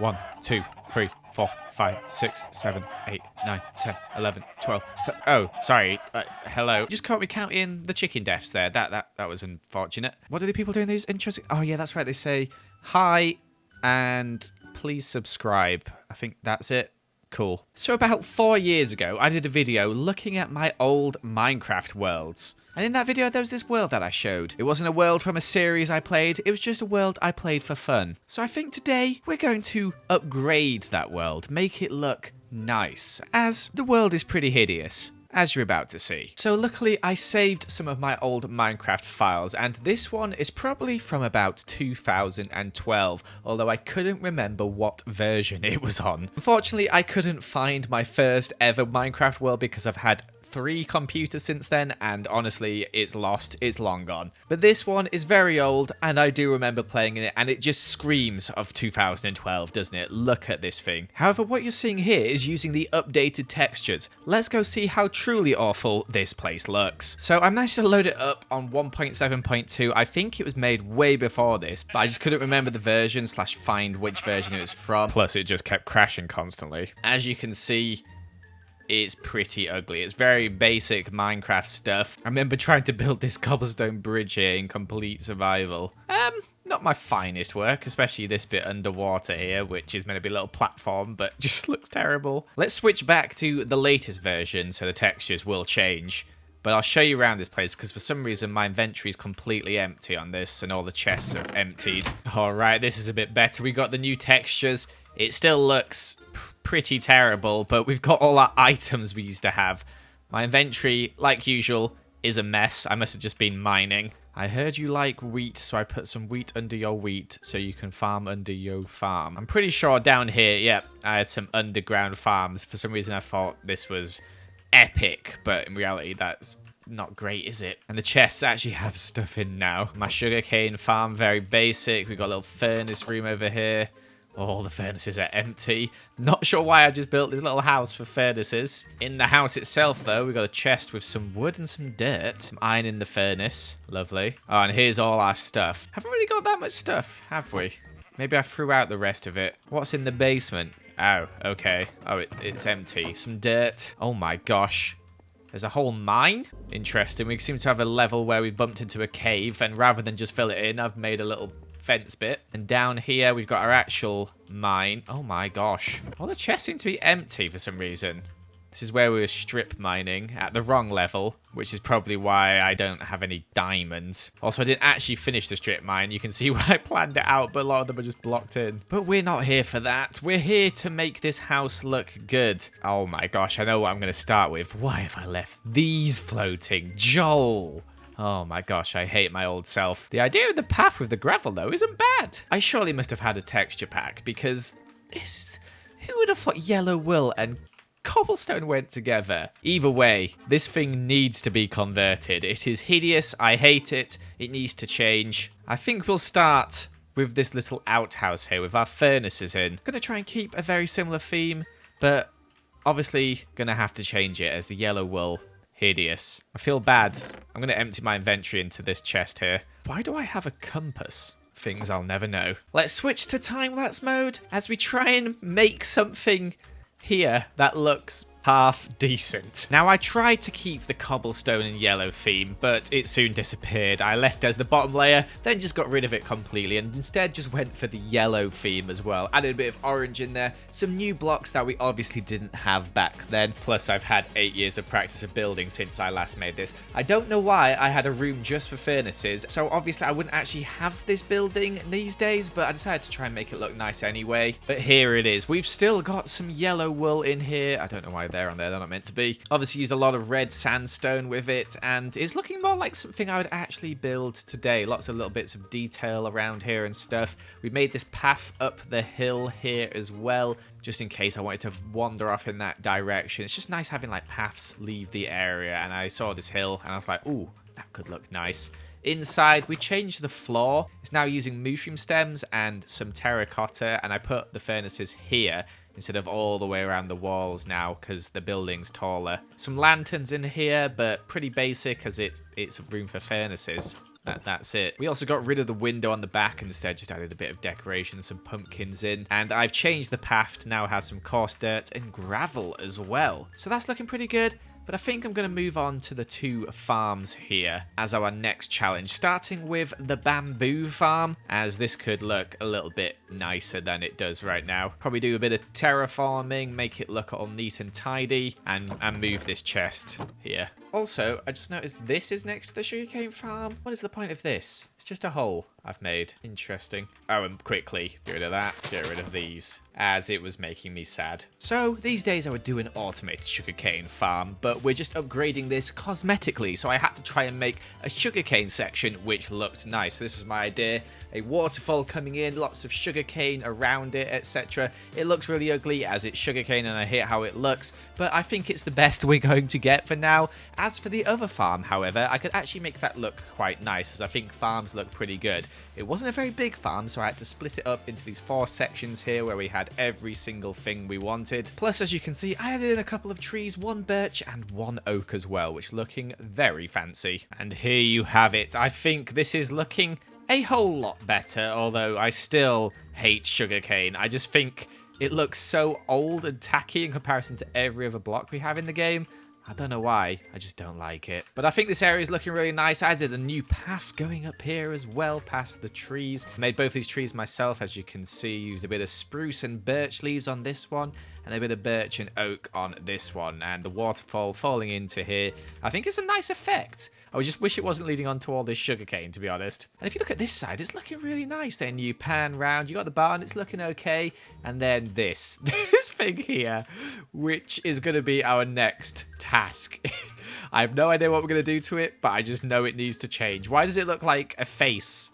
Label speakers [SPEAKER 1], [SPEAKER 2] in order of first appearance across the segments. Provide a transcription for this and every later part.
[SPEAKER 1] 1, 2, 3, 4, 5, 6, 7, 8, 9, 10, 11, 12. Oh, sorry. Hello. Just can't be counting the chicken deaths there. That was unfortunate. What are the people doing these interesting? Oh, yeah, that's right. They say hi and please subscribe. I think that's it. Cool. So about 4 years ago, I did a video looking at my old Minecraft worlds. And in that video, there was this world that I showed. It wasn't a world from a series I played, it was just a world I played for fun. So I think today, we're going to upgrade that world, make it look nice, as the world is pretty hideous, as you're about to see. So luckily, I saved some of my old Minecraft files, and this one is probably from about 2012, although I couldn't remember what version it was on. Unfortunately, I couldn't find my first ever Minecraft world because I've had 3 computers since then, and honestly, it's lost, it's long gone. But this one is very old, and I do remember playing in it, and it just screams of 2012, doesn't it? Look at this thing. However, what you're seeing here is using the updated textures. Let's go see how truly awful this place looks. So I managed to load it up on 1.7.2. I think it was made way before this, but I just couldn't remember the version / find which version it was from. Plus, it just kept crashing constantly. As you can see, it's pretty ugly. It's very basic Minecraft stuff. I remember trying to build this cobblestone bridge here in complete survival. Not my finest work, especially this bit underwater here, which is meant to be a little platform, but just looks terrible. Let's switch back to the latest version, so the textures will change. But I'll show you around this place, because for some reason my inventory is completely empty on this, and all the chests have emptied. Alright, this is a bit better. We got the new textures. It still looks pretty terrible, but we've got all our items we used to have. My inventory, like usual, is a mess. I must have just been mining. I heard you like wheat, so I put some wheat under your wheat so you can farm under your farm. I'm pretty sure down here, yeah, I had some underground farms. For some reason, I thought this was epic, but in reality, that's not great, is it? And the chests actually have stuff in now. My sugarcane farm, very basic. We've got a little furnace room over here. All the furnaces are empty. Not sure why I just built this little house for furnaces. In the house itself, though, we've got a chest with some wood and some dirt. Some iron in the furnace. Lovely. Oh, and here's all our stuff. Haven't really got that much stuff, have we? Maybe I threw out the rest of it. What's in the basement? Oh, okay. Oh, it's empty. Some dirt. Oh my gosh. There's a whole mine? Interesting. We seem to have a level where we bumped into a cave, and rather than just fill it in, I've made a little fence bit. And down here, we've got our actual mine. Oh my gosh. All the chests seem to be empty for some reason. This is where we were strip mining at the wrong level, which is probably why I don't have any diamonds. Also, I didn't actually finish the strip mine. You can see where I planned it out, but a lot of them are just blocked in. But we're not here for that. We're here to make this house look good. Oh my gosh, I know what I'm going to start with. Why have I left these floating? Joel! Oh my gosh, I hate my old self. The idea of the path with the gravel, though, isn't bad. I surely must have had a texture pack, because this... Who would have thought yellow wool and cobblestone went together? Either way, this thing needs to be converted. It is hideous. I hate it. It needs to change. I think we'll start with this little outhouse here with our furnaces in. Gonna try and keep a very similar theme, but obviously gonna have to change it as the yellow wool. Hideous. I feel bad. I'm going to empty my inventory into this chest here. Why do I have a compass? Things I'll never know. Let's switch to time-lapse mode as we try and make something here that looks half decent. Now, I tried to keep the cobblestone and yellow theme, but it soon disappeared. I left as the bottom layer, then just got rid of it completely, and instead just went for the yellow theme as well. Added a bit of orange in there, some new blocks that we obviously didn't have back then. Plus, I've had 8 years of practice of building since I last made this. I don't know why I had a room just for furnaces, so obviously I wouldn't actually have this building these days, but I decided to try and make it look nice anyway. But here it is. We've still got some yellow wool in here. I don't know why they're on there. They're not meant to be. Obviously use a lot of red sandstone with it, and it's looking more like something I would actually build today. Lots of little bits of detail around here and stuff. We made this path up the hill here as well, just in case I wanted to wander off in that direction. It's just nice having like paths leave the area, and I saw this hill and I was like, ooh, that could look nice. Inside, we changed the floor. It's now using mushroom stems and some terracotta, and I put the furnaces here instead of all the way around the walls now because the building's taller. Some lanterns in here, but pretty basic as it's a room for furnaces. That's it. We also got rid of the window on the back and instead just added a bit of decoration, some pumpkins in. And I've changed the path to now have some coarse dirt and gravel as well. So that's looking pretty good. But I think I'm going to move on to the 2 farms here as our next challenge, starting with the bamboo farm, as this could look a little bit nicer than it does right now. Probably do a bit of terraforming, make it look all neat and tidy, and move this chest here. Also, I just noticed this is next to the sugarcane farm. What is the point of this? It's just a hole I've made. Interesting. Oh, and quickly get rid of that, get rid of these, as it was making me sad. So these days I would do an automated sugarcane farm, but we're just upgrading this cosmetically, so I had to try and make a sugarcane section which looked nice. So this was my idea. A waterfall coming in, lots of sugarcane around it, etc. It looks really ugly as it's sugarcane and I hate how it looks, but I think it's the best we're going to get for now. As for the other farm, however, I could actually make that look quite nice, as I think farms look pretty good. It wasn't a very big farm, so I had to split it up into these 4 sections here where we had every single thing we wanted. Plus, as you can see, I added in a couple of trees, 1 birch and 1 oak as well, which is looking very fancy. And here you have it. I think this is looking a whole lot better, although I still hate sugarcane. I just think it looks so old and tacky in comparison to every other block we have in the game. I don't know why, I just don't like it. But I think this area is looking really nice. I did a new path going up here as well, past the trees. I made both these trees myself, as you can see. Used a bit of spruce and birch leaves on this one, and a bit of birch and oak on this one. And the waterfall falling into here, I think it's a nice effect. I just wish it wasn't leading on to all this sugarcane, to be honest. And if you look at this side, it's looking really nice. Then you pan round, you got the barn, it's looking okay. And then this thing here, which is going to be our next task. I have no idea what we're going to do to it, but I just know it needs to change. Why does it look like a face,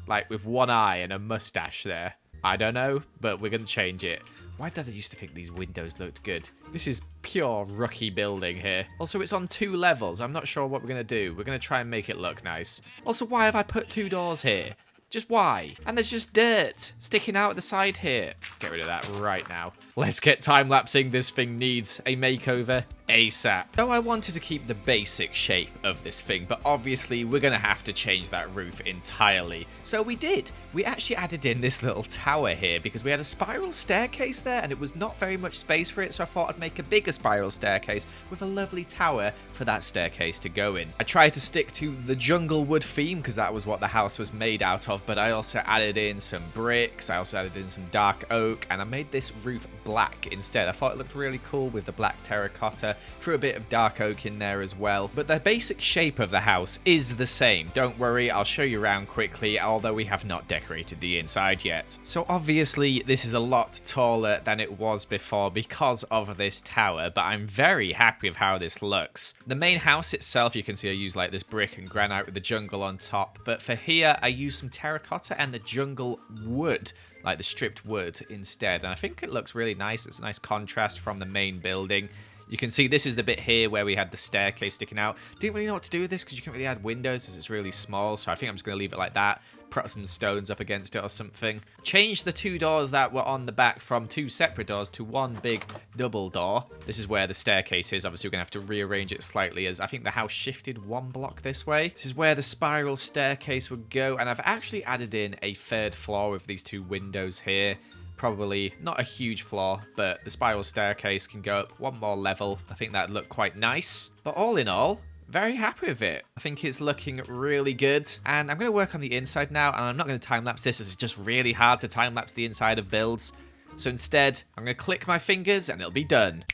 [SPEAKER 1] like with 1 eye and a mustache there? I don't know, but we're going to change it. Why did I used to think these windows looked good? This is pure rookie building here. Also, it's on 2 levels. I'm not sure what we're going to do. We're going to try and make it look nice. Also, why have I put 2 doors here? Just why? And there's just dirt sticking out the side here. Get rid of that right now. Let's get time-lapsing. This thing needs a makeover ASAP. So I wanted to keep the basic shape of this thing, but obviously we're going to have to change that roof entirely. So we did. We actually added in this little tower here because we had a spiral staircase there and it was not very much space for it, so I thought I'd make a bigger spiral staircase with a lovely tower for that staircase to go in. I tried to stick to the jungle wood theme because that was what the house was made out of, but I also added in some bricks, I also added in some dark oak, and I made this roof black instead. I thought it looked really cool with the black terracotta. Threw a bit of dark oak in there as well. But the basic shape of the house is the same. Don't worry, I'll show you around quickly, although we have not decorated the inside yet. So obviously this is a lot taller than it was before because of this tower, but I'm very happy with how this looks. The main house itself, you can see I use like this brick and granite with the jungle on top, but for here I use some terracotta and the jungle wood, like the stripped wood instead, and I think it looks really nice. It's a nice contrast from the main building. You can see this is the bit here where we had the staircase sticking out. Didn't really know what to do with this because you can't really add windows as it's really small, so I think I'm just going to leave it like that. Put some stones up against it or something. Change the 2 doors that were on the back from 2 separate doors to 1 big double door. This is where the staircase is. Obviously, we're going to have to rearrange it slightly as I think the house shifted 1 block this way. This is where the spiral staircase would go, and I've actually added in a 3rd floor with these 2 windows here. Probably not a huge floor, but the spiral staircase can go up 1 more level. I think that'd look quite nice. But all in all, very happy with it. I think it's looking really good. And I'm going to work on the inside now, and I'm not going to time-lapse this as it's just really hard to time-lapse the inside of builds. So instead, I'm going to click my fingers and it'll be done.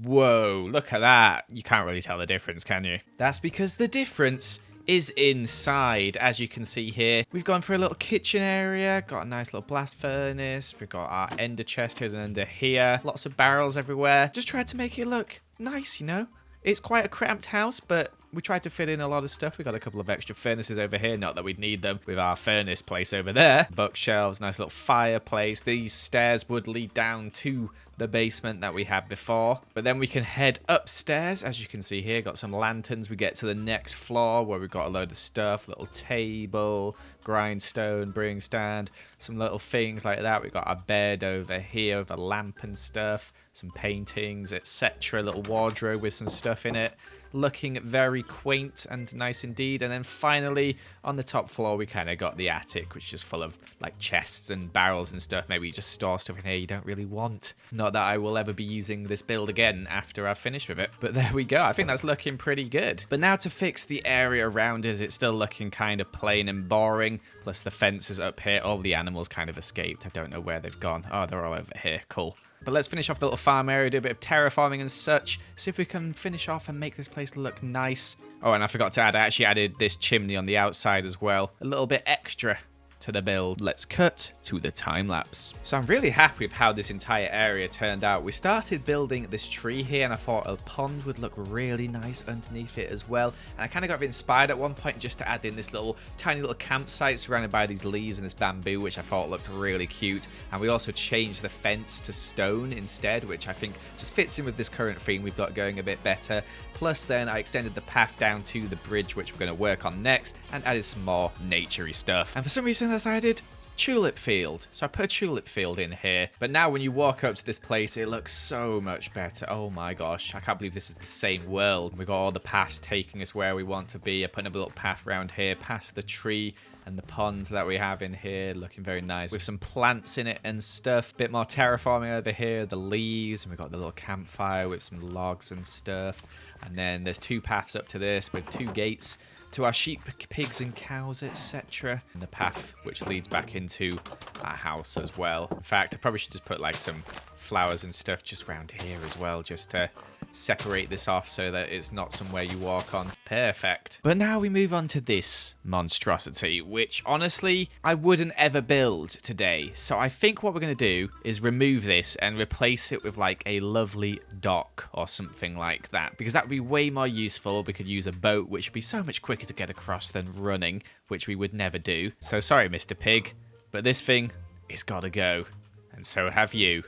[SPEAKER 1] Whoa, look at that. You can't really tell the difference, can you? That's because the difference is inside. As you can see here, we've gone for a little kitchen area, got a nice little blast furnace, we've got our ender chest hidden under here, lots of barrels everywhere. Just tried to make it look nice, you know. It's quite a cramped house, but we tried to fit in a lot of stuff. We got a couple of extra furnaces over here, not that we'd need them with our furnace place over there. Bookshelves, nice little fireplace. These stairs would lead down to the basement that we had before, but then we can head upstairs. As you can see here, got some lanterns. We get to the next floor where we've got a load of stuff, little table, grindstone, brewing stand, some little things like that. We've got our bed over here with a lamp and stuff, some paintings, etc. Little wardrobe with some stuff in it. looking very quaint and nice indeed. And then finally, on the top floor, we kind of got the attic, which is just full of like chests and barrels and stuff. Maybe you just store stuff in here you don't really want. Not that I will ever be using this build again after I've finished with it. But there we go. I think that's looking pretty good. But now to fix the area around us, it's still looking kind of plain and boring. Plus the fences up here. All the animals kind of escaped. I don't know where they've gone. Oh, they're all over here. Cool. But let's finish off the little farm area, do a bit of terraforming and such. See if we can finish off and make this place look nice. Oh, and I forgot to add, I actually added this chimney on the outside as well. A little bit extra to the build. Let's cut to the time lapse. So I'm really happy with how this entire area turned out. We started building this tree here and I thought a pond would look really nice underneath it as well. And I kind of got inspired at one point just to add in this little tiny little campsite surrounded by these leaves and this bamboo, which I thought looked really cute. And we also changed the fence to stone instead, which I think just fits in with this current theme we've got going a bit better. Plus then I extended the path down to the bridge, which we're going to work on next, and added some more naturey stuff. And for some reason I decided tulip field. So I put a tulip field in here. But now when you walk up to this place, it looks so much better. Oh my gosh. I can't believe this is the same world. We've got all the paths taking us where we want to be. I put a little path around here past the tree and the pond that we have in here, looking very nice with some plants in it and stuff. Bit more terraforming over here, the leaves, and we've got the little campfire with some logs and stuff. And then there's two paths up to this with two gates to our sheep, pigs and cows, etc. And the path which leads back into our house as well. In fact, I probably should just put like some flowers and stuff just around here as well, just to separate this off so that it's not somewhere you walk on. Perfect. But now we move on to this monstrosity, which honestly I wouldn't ever build today. So I think what we're going to do is remove this and replace it with like a lovely dock or something like that, because that would be way more useful. We could use a boat, which would be so much quicker to get across than running, which we would never do. So sorry, Mr. Pig, but this thing is gotta go, and so have you.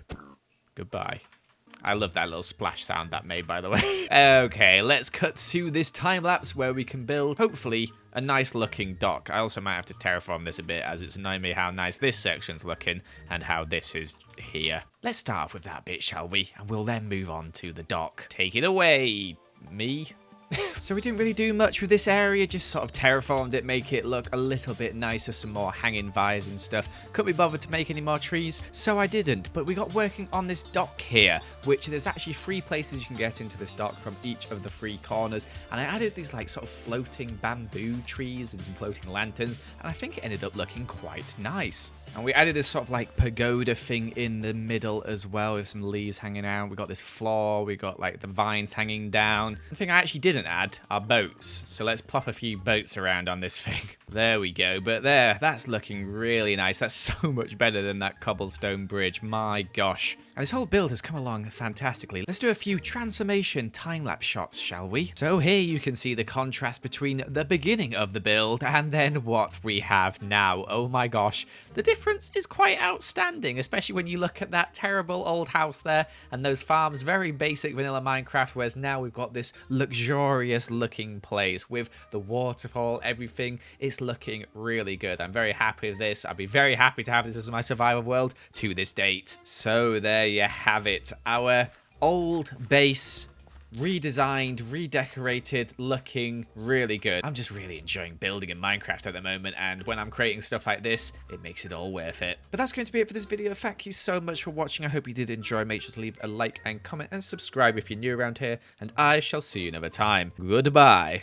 [SPEAKER 1] Goodbye. I love that little splash sound that made, by the way. Okay, let's cut to this time lapse where we can build, hopefully, a nice looking dock. I also might have to terraform this a bit, as it's annoying me how nice this section's looking and how this is here. Let's start off with that bit, shall we? And we'll then move on to the dock. Take it away, me. So we didn't really do much with this area, just sort of terraformed it, make it look a little bit nicer, some more hanging vines and stuff. Couldn't be bothered to make any more trees, so I didn't. But we got working on this dock here, which there's actually 3 places you can get into this dock from each of the 3 corners. And I added these like sort of floating bamboo trees and some floating lanterns, and I think it ended up looking quite nice. And we added this sort of like pagoda thing in the middle as well with some leaves hanging out. We got this floor, we got like the vines hanging down. The thing I actually didn't add are boats. So let's plop a few boats around on this thing. There we go. But there, that's looking really nice. That's so much better than that cobblestone bridge. My gosh. And this whole build has come along fantastically. Let's do a few transformation time-lapse shots, shall we? So here you can see the contrast between the beginning of the build and then what we have now. Oh my gosh. The difference is quite outstanding, especially when you look at that terrible old house there and those farms, very basic vanilla Minecraft, whereas now we've got this luxurious looking place with the waterfall, everything. It's looking really good. I'm very happy with this. I'd be very happy to have this as my survival world to this date. So there you have it, our old base redesigned, redecorated, looking really good. I'm just really enjoying building in Minecraft at the moment, and when I'm creating stuff like this, it makes it all worth it. But that's going to be it for this video. Thank you so much for watching. I hope you did enjoy. Make sure to leave a like and comment and subscribe if you're new around here, and I shall see you another time. Goodbye.